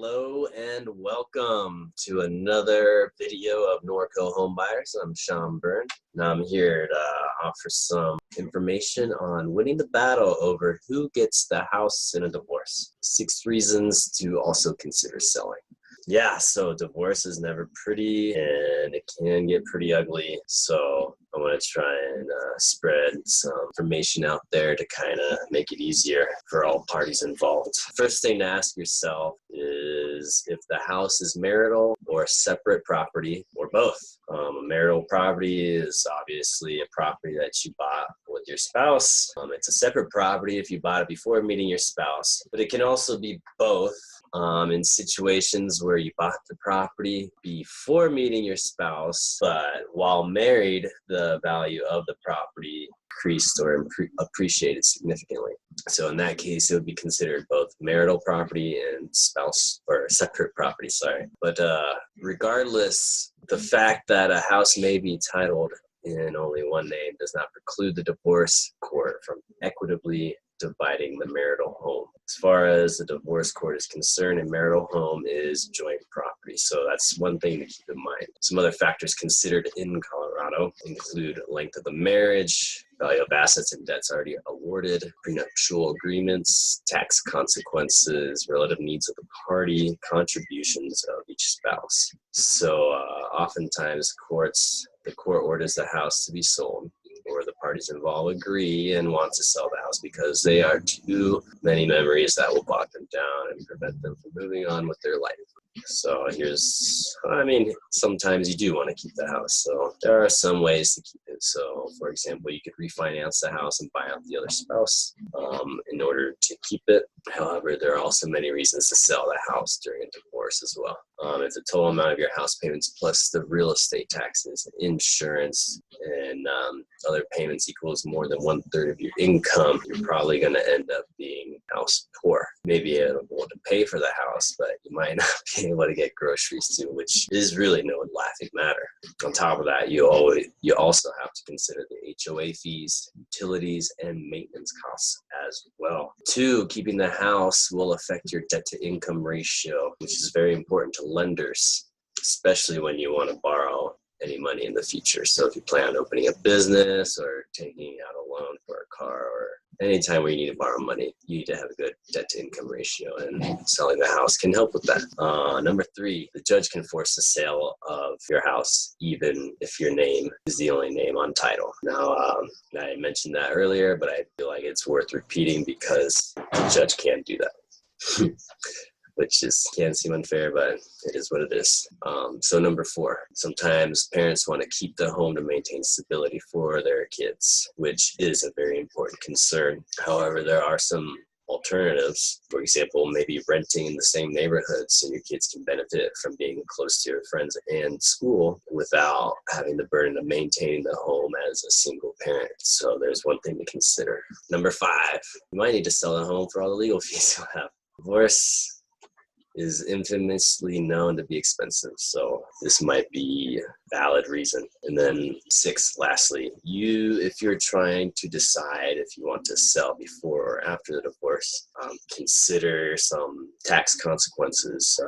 Hello and welcome to another video of Norco Homebuyers. I'm Sean Byrne, and I'm here to offer some information on winning the battle over who gets the house in a divorce. 6 reasons to also consider selling. Yeah, so divorce is never pretty and it can get pretty ugly. So I want to try and spread some information out there to kind of make it easier for all parties involved. First thing to ask yourself is if the house is marital or separate property or both. A marital property is obviously a property that you bought with your spouse. It's a separate property if you bought it before meeting your spouse, but it can also be both. In situations where you bought the property before meeting your spouse, but while married, the value of the property increased or appreciated significantly. So in that case, it would be considered both marital property and spouse or separate property, But regardless, the fact that a house may be titled in only one name does not preclude the divorce court from equitably dividing the marital home. As far as the divorce court is concerned, a marital home is joint property. So that's one thing to keep in mind. Some other factors considered in Colorado include length of the marriage, value of assets and debts already awarded, prenuptial agreements, tax consequences, relative needs of the party, contributions of each spouse. So oftentimes the court orders the house to be sold, or the parties involved agree and want to sell the house because they are too many memories that will bog them down and prevent them from moving on with their life. So sometimes you do want to keep the house. So there are some ways to keep it. So for example, you could refinance the house and buy out the other spouse in order to keep it. However, there are also many reasons to sell the house during a divorce as well. If the total amount of your house payments plus the real estate taxes, insurance, and other payments equals more than 1/3 of your income, you're probably going to end up being house poor. Maybe able to pay for the house, but you might not be able to get groceries too, which is really no laughing matter. On top of that, you also have to consider the HOA fees, utilities, and maintenance costs as well. 2, keeping the house will affect your debt to income ratio, which is very important to lenders, especially when you want to borrow any money in the future. So if you plan on opening a business or taking out a loan for a car or anytime where you need to borrow money, you need to have a good debt to income ratio, and selling the house can help with that. Number 3, the judge can force the sale of your house even if your name is the only name on title. Now, I mentioned that earlier, but I feel like it's worth repeating because the judge can't do that. Which can seem unfair, but it is what it is. So number 4, sometimes parents want to keep the home to maintain stability for their kids, which is a very important concern. However, there are some alternatives. For example, maybe renting in the same neighborhood so your kids can benefit from being close to your friends and school without having the burden of maintaining the home as a single parent. So there's one thing to consider. Number 5, you might need to sell the home for all the legal fees you'll have. Divorce is infamously known to be expensive, so this might be a valid reason. And then 6, lastly, if you're trying to decide if you want to sell before or after the divorce, consider some tax consequences.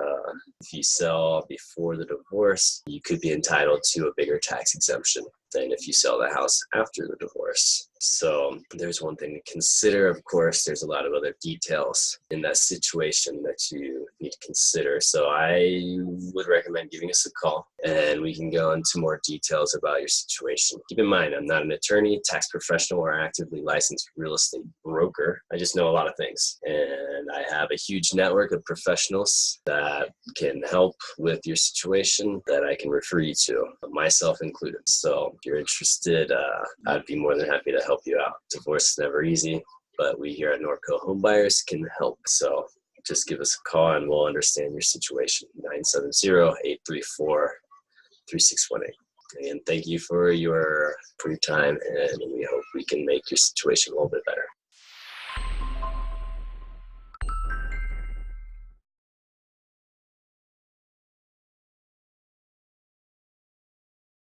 If you sell before the divorce, you could be entitled to a bigger tax exemption than if you sell the house after the divorce. So there's one thing to consider. Of course, there's a lot of other details in that situation that you need to consider. So I would recommend giving us a call and we can go into more details about your situation. Keep in mind, I'm not an attorney, tax professional, or actively licensed real estate broker. I just know a lot of things, and I have a huge network of professionals that can help with your situation that I can refer you to, myself included. So if you're interested, I'd be more than happy to help you out. Divorce is never easy, but we here at Norco Homebuyers can help. So just give us a call and we'll understand your situation. 970-834-3618. And thank you for your time, and we hope we can make your situation a little bit better.